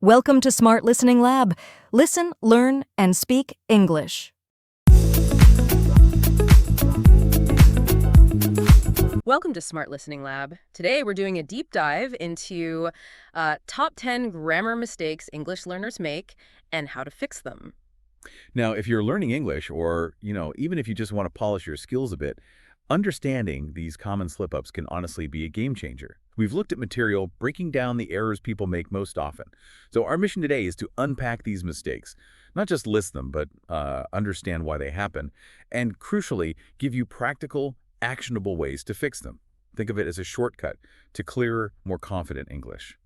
Welcome to Smart Listening Lab. Listen, learn, and speak English. Welcome to Smart Listening Lab. Today we're doing a deep dive into top 10 grammar mistakes English learners make and how to fix them. Now, if you're learning English or, even if you just want to polish your skills a bit, understanding these common slip-ups can honestly be a game changer. We've looked at material breaking down the errors people make most often. So our mission today is to unpack these mistakes, not just list them, but understand why they happen, and crucially, give you practical, actionable ways to fix them. Think of it as a shortcut to clearer, more confident English.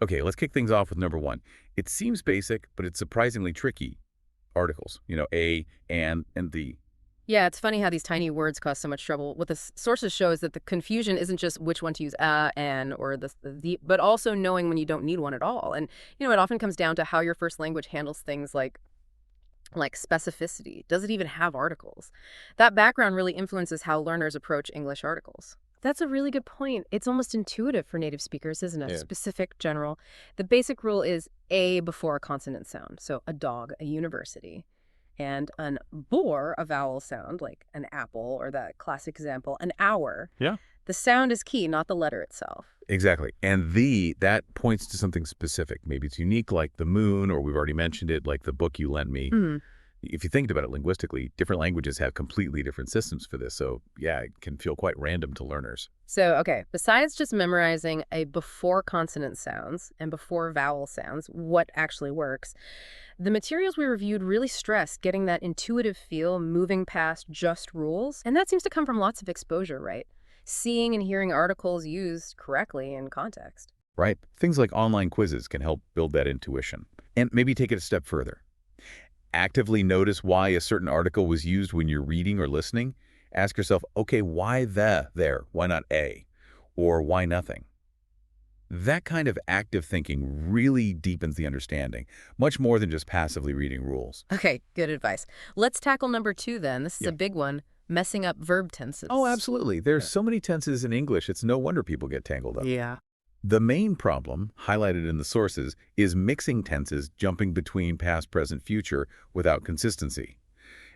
Okay, let's kick things off with number one. It seems basic, but it's surprisingly tricky. Articles, a, and the. Yeah, it's funny how these tiny words cause so much trouble. What the sources show is that the confusion isn't just which one to use, an, or the, but also knowing when you don't need one at all. And, it often comes down to how your first language handles things like specificity. Does it even have articles? That background really influences how learners approach English articles. That's a really good point. It's almost intuitive for native speakers, isn't it? Yeah. Specific, general. The basic rule is a before a consonant sound. So a dog, a university. And an bore, a vowel sound, like an apple, or that classic example, an hour. Yeah. The sound is key, not the letter itself. Exactly. And that points to something specific. Maybe it's unique, like the moon, or we've already mentioned it, like the book you lent me. If you think about it linguistically, different languages have completely different systems for this. So, yeah, it can feel quite random to learners. So, okay, besides just memorizing a before consonant sounds and before vowel sounds, what actually works, the materials we reviewed really stress getting that intuitive feel, moving past just rules. And that seems to come from lots of exposure, right? Seeing and hearing articles used correctly in context. Right. Things like online quizzes can help build that intuition. And maybe take it a step further. Actively notice why a certain article was used when you're reading or listening. Ask yourself, okay, why the there? Why not a? Or why nothing? That kind of active thinking really deepens the understanding, much more than just passively reading rules. Okay, good advice. Let's tackle number 2 then. This is a big one, messing up verb tenses. Oh, absolutely. There's so many tenses in English, it's no wonder people get tangled up. Yeah. The main problem, highlighted in the sources, is mixing tenses jumping between past, present, future without consistency.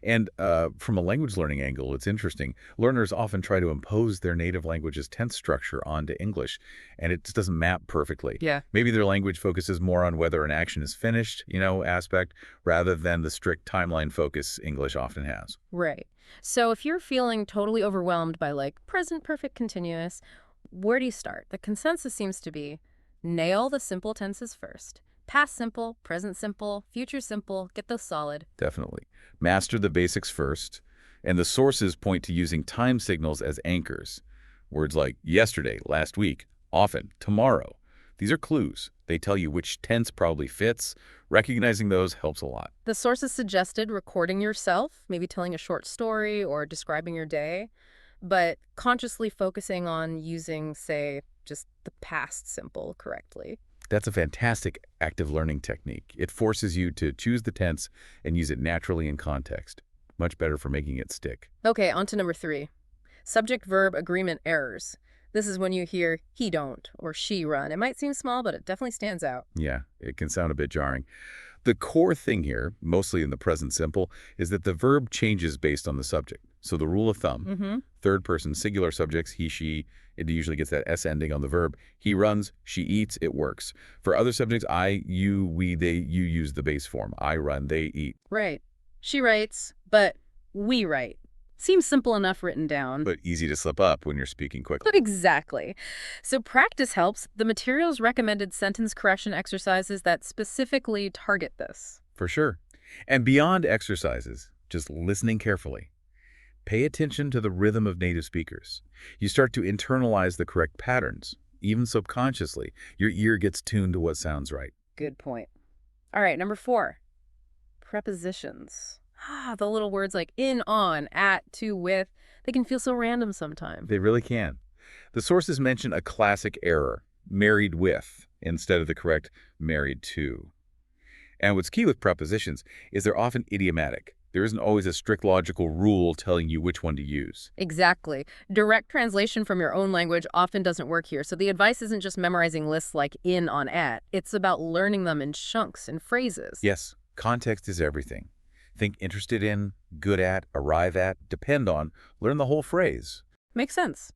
And from a language learning angle, it's interesting. Learners often try to impose their native language's tense structure onto English, and it just doesn't map perfectly. Yeah. Maybe their language focuses more on whether an action is finished, aspect, rather than the strict timeline focus English often has. Right. So if you're feeling totally overwhelmed by present perfect continuous, where do you start? The consensus seems to be nail the simple tenses first. Past simple, present simple, future simple, get those solid. Definitely. Master the basics first, and the sources point to using time signals as anchors. Words like yesterday, last week, often, tomorrow. These are clues. They tell you which tense probably fits. Recognizing those helps a lot. The sources suggested recording yourself, maybe telling a short story or describing your day, but consciously focusing on using, say, just the past simple correctly. That's a fantastic active learning technique. It forces you to choose the tense and use it naturally in context. Much better for making it stick. Okay, on to number 3. Subject-verb agreement errors. This is when you hear he don't or she run. It might seem small, but it definitely stands out. Yeah, it can sound a bit jarring. The core thing here, mostly in the present simple, is that the verb changes based on the subject. So the rule of thumb, third person singular subjects, he, she, it usually gets that S ending on the verb. He runs, she eats, it works. For other subjects, I, you, we, they, you use the base form. I run, they eat. Right. She writes, but we write. Seems simple enough written down. But easy to slip up when you're speaking quickly. Exactly. So practice helps. The materials recommended sentence correction exercises that specifically target this. For sure. And beyond exercises, just listening carefully. Pay attention to the rhythm of native speakers. You start to internalize the correct patterns, even subconsciously. Your ear gets tuned to what sounds right. Good point. All right, number 4. Prepositions. The little words like in, on, at, to, with, they can feel so random sometimes. They really can. The sources mention a classic error, married with, instead of the correct married to. And what's key with prepositions is they're often idiomatic. There isn't always a strict logical rule telling you which one to use. Exactly. Direct translation from your own language often doesn't work here, so the advice isn't just memorizing lists like in on at. It's about learning them in chunks and phrases. Yes, context is everything. Think interested in, good at, arrive at, depend on, learn the whole phrase. Makes sense.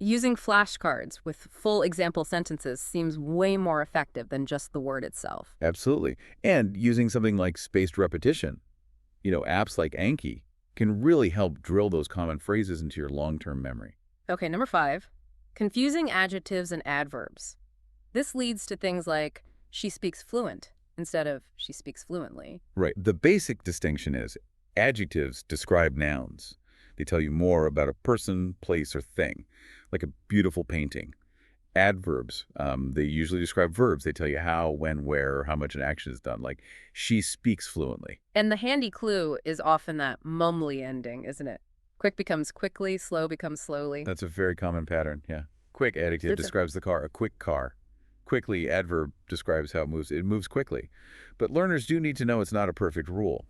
Using flashcards with full example sentences seems way more effective than just the word itself. Absolutely. And using something like spaced repetition, apps like Anki, can really help drill those common phrases into your long-term memory. Okay, number 5, confusing adjectives and adverbs. This leads to things like she speaks fluent instead of she speaks fluently. Right. The basic distinction is adjectives describe nouns. They tell you more about a person, place, or thing, like a beautiful painting. Adverbs, they usually describe verbs. They tell you how, when, where, how much an action is done, like she speaks fluently. And the handy clue is often that mumly ending, isn't it? Quick becomes quickly, slow becomes slowly. That's a very common pattern, yeah. Quick adjective describes the car, a quick car. Quickly adverb describes how it moves. It moves quickly. But learners do need to know it's not a perfect rule.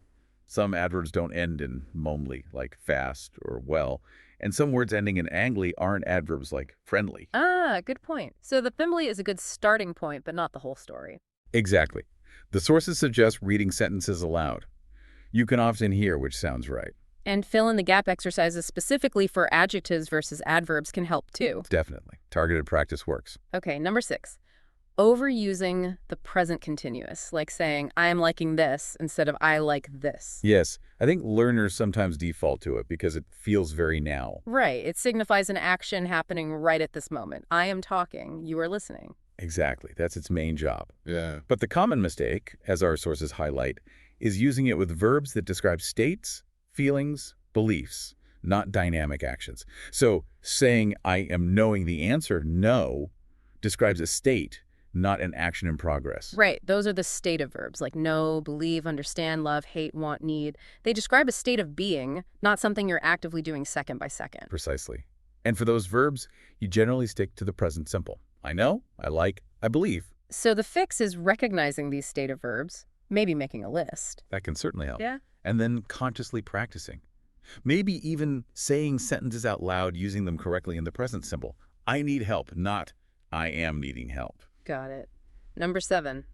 Some adverbs don't end in momely, like fast or well, and some words ending in angly aren't adverbs like friendly. Ah, good point. So the family is a good starting point, but not the whole story. Exactly. The sources suggest reading sentences aloud. You can often hear which sounds right. And fill-in-the-gap exercises specifically for adjectives versus adverbs can help too. Definitely. Targeted practice works. Okay, number 6. Overusing the present continuous, like saying, I am liking this instead of I like this. Yes, I think learners sometimes default to it because it feels very now. Right. It signifies an action happening right at this moment. I am talking. You are listening. Exactly. That's its main job. Yeah. But the common mistake, as our sources highlight, is using it with verbs that describe states, feelings, beliefs, not dynamic actions. So saying I am knowing the answer no describes a state, not an action in progress. Right. Those are the stative verbs like know, believe, understand, love, hate, want, need. They describe a state of being, not something you're actively doing second by second. Precisely. And for those verbs, you generally stick to the present simple. I know, I like, I believe. So the fix is recognizing these stative verbs, maybe making a list. That can certainly help. Yeah. And then consciously practicing. Maybe even saying sentences out loud using them correctly in the present simple. I need help, not I am needing help. Got it. Number 7,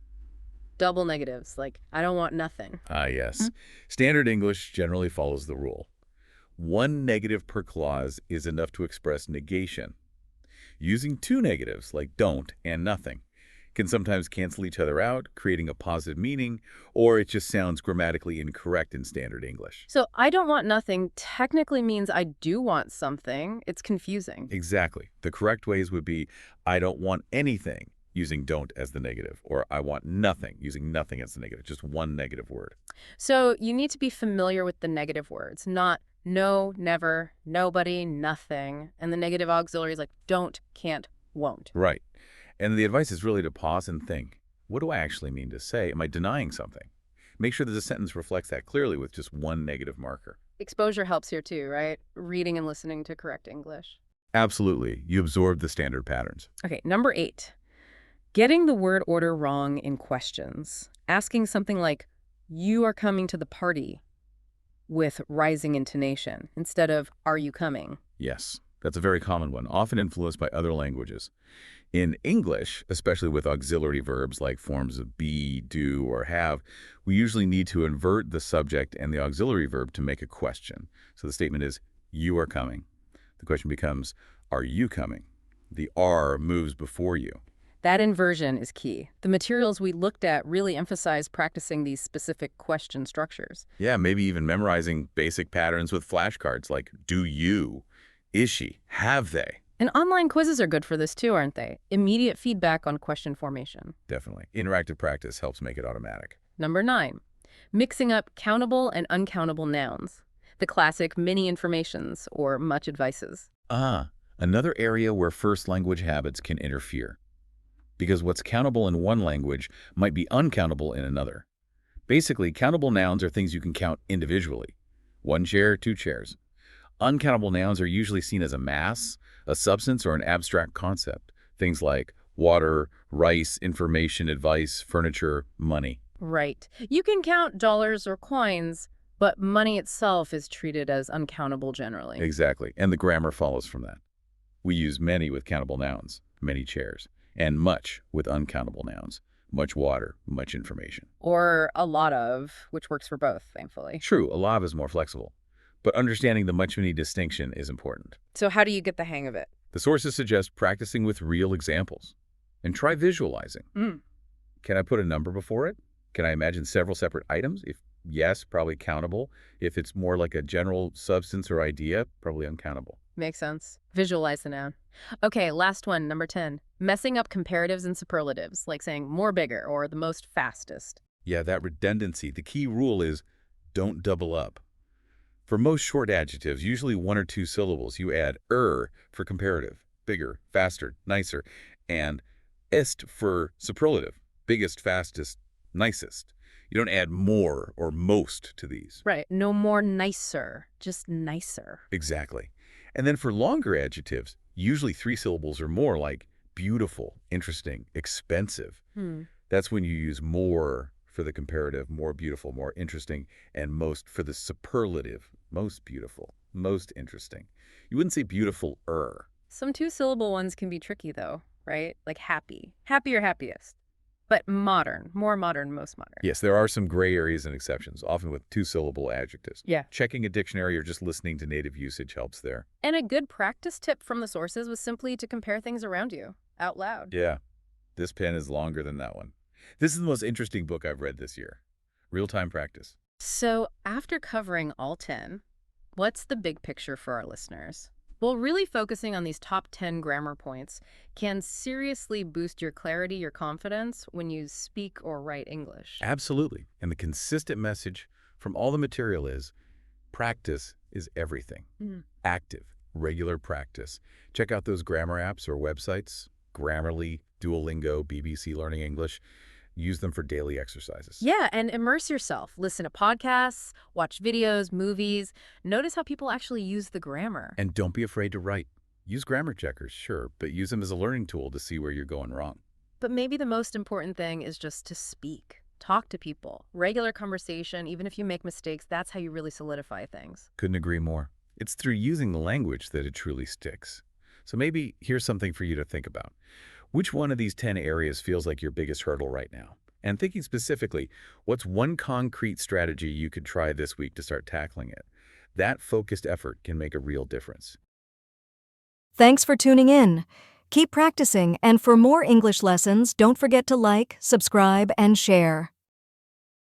double negatives, like I don't want nothing. Ah, yes. Standard English generally follows the rule. One negative per clause is enough to express negation. Using two negatives, like don't and nothing, can sometimes cancel each other out, creating a positive meaning, or it just sounds grammatically incorrect in Standard English. So I don't want nothing technically means I do want something. It's confusing. Exactly. The correct ways would be I don't want anything, using don't as the negative, or I want nothing, using nothing as the negative, just one negative word. So you need to be familiar with the negative words, not no, never, nobody, nothing, and the negative auxiliaries like don't, can't, won't. Right. And the advice is really to pause and think, what do I actually mean to say? Am I denying something? Make sure that the sentence reflects that clearly with just one negative marker. Exposure helps here too, right? Reading and listening to correct English. Absolutely. You absorb the standard patterns. Okay, number 8. Getting the word order wrong in questions. Asking something like, you are coming to the party, with rising intonation, instead of, are you coming? Yes, that's a very common one, often influenced by other languages. In English, especially with auxiliary verbs like forms of be, do, or have, we usually need to invert the subject and the auxiliary verb to make a question. So the statement is, you are coming. The question becomes, are you coming? The are moves before you. That inversion is key. The materials we looked at really emphasize practicing these specific question structures. Yeah, maybe even memorizing basic patterns with flashcards like do you, is she, have they? And online quizzes are good for this too, aren't they? Immediate feedback on question formation. Definitely. Interactive practice helps make it automatic. Number 9, mixing up countable and uncountable nouns. The classic mini informations or much advices. Another area where first language habits can interfere. Because what's countable in one language might be uncountable in another. Basically, countable nouns are things you can count individually. 1 chair, 2 chairs. Uncountable nouns are usually seen as a mass, a substance, or an abstract concept. Things like water, rice, information, advice, furniture, money. Right. You can count dollars or coins, But money itself is treated as uncountable generally. Exactly. And the grammar follows from that. We use many with countable nouns, many chairs, and much with uncountable nouns, much water, much information. Or a lot of, which works for both, thankfully. True, a lot is more flexible, but understanding the much-many distinction is important. So how do you get the hang of it? The sources suggest practicing with real examples and try visualizing. Can I put a number before it? Can I imagine several separate items? If yes, probably countable. If it's more like a general substance or idea, probably uncountable. Makes sense. Visualize the noun. Okay, last one, number 10. Messing up comparatives and superlatives, like saying more bigger or the most fastest. Yeah, that redundancy. The key rule is don't double up. For most short adjectives, usually 1 or 2 syllables, you add for comparative, bigger, faster, nicer, and est for superlative, biggest, fastest, nicest. You don't add more or most to these. Right. No more nicer, just nicer. Exactly. And then for longer adjectives, usually 3 syllables or more, like beautiful, interesting, expensive. That's when you use more for the comparative, more beautiful, more interesting, and most for the superlative, most beautiful, most interesting. You wouldn't say beautiful-er. Some 2-syllable ones can be tricky, though, right? Like happy. Happy or happiest. But modern. More modern, most modern. Yes, there are some gray areas and exceptions, often with 2-syllable adjectives. Yeah. Checking a dictionary or just listening to native usage helps there. And a good practice tip from the sources was simply to compare things around you, out loud. Yeah. This pen is longer than that one. This is the most interesting book I've read this year. Real-time practice. So after covering all 10, what's the big picture for our listeners? Well, really focusing on these top 10 grammar points can seriously boost your clarity, your confidence when you speak or write English. Absolutely. And the consistent message from all the material is practice is everything. Active, regular practice. Check out those grammar apps or websites, Grammarly, Duolingo, BBC Learning English. Use them for daily exercises. Yeah, and immerse yourself. Listen to podcasts, watch videos, movies. Notice how people actually use the grammar. And don't be afraid to write. Use grammar checkers, sure, but use them as a learning tool to see where you're going wrong. But maybe the most important thing is just to speak. Talk to people. Regular conversation, even if you make mistakes, that's how you really solidify things. Couldn't agree more. It's through using the language that it truly sticks. So maybe here's something for you to think about. Which one of these 10 areas feels like your biggest hurdle right now? And thinking specifically, what's one concrete strategy you could try this week to start tackling it? That focused effort can make a real difference. Thanks for tuning in. Keep practicing, and for more English lessons, don't forget to like, subscribe, and share.